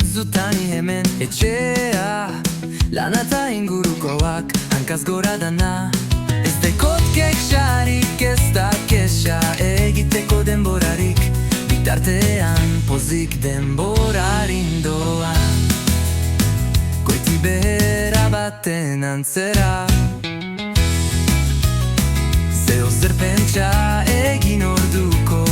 zutani hemen etxea. Lana eta ingurukoak hankaz gora dana. Ez dekot kexarik, ez da kexa egiteko denborarik. Bitartean pozik denborarin doan. Goiti behera baten antzera. Zeo zer pentsa egin orduko.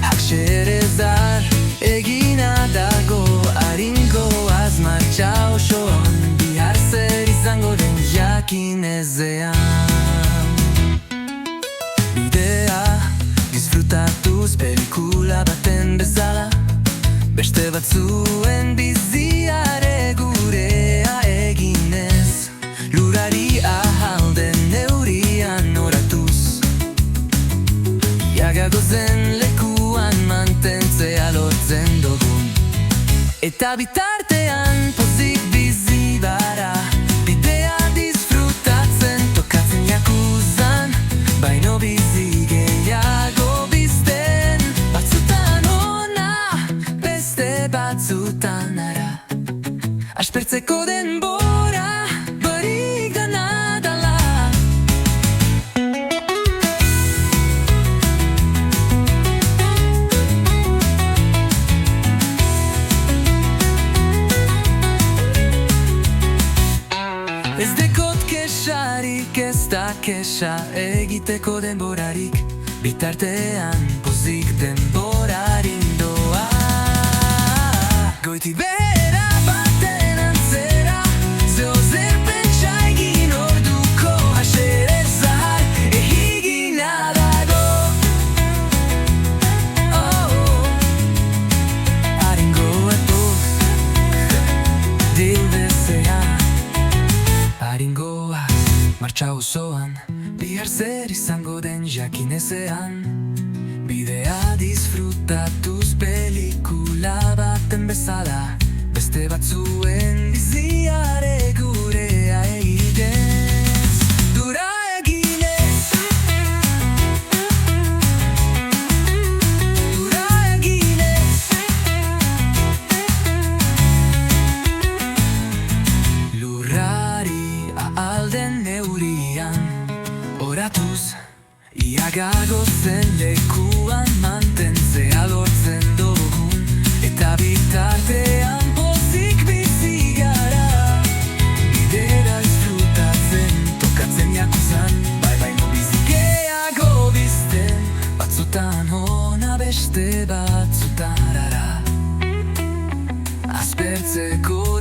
Hakxerezar egina dago. Haringo az martxa osoan. Bihar zer izango den jakin ezean. Bidea disfrutatuz pelikula baten bezala. Beste batzuen biziare gurea eginez. Lurari ahalden neurian oratuz. Iagago zen lekuan mantentzea lortzen dugun. Eta bitartean pozik bizi bara. Bidea disfrutatzen tokatzen jakuzan. Baino bizi gehiago bizten. Batzutan ona, beste batzutan ara. Aspertzeko denbora barik dana dala. Ez dekot kexarik, ez da kexa egiteko denborarik. Bitartean pozik denborarin doa. Goiti behera baten antzera. Zeo zer pentsa egin orduko. Haxerezar egina dago. Haringo etoz dildezean. Haringoa martxa osoan. Bihar zer izango den jakin ezean. Bidea disfrutatuz pelikula baten bezala. Beste batzuen biziare gurea egitez. Dura eginez. Dura eginez. Lurrari ahalden neurian oratuz. Iagago zen lekuan mantentzea lortzen dugun. Eta bitartean pozik bizi gara. Bidera disfrutatzen tokatzen jakuzan. Baino bizi gehiago bizten. Batzutan ona, beste batzutan ara. Aspertzeko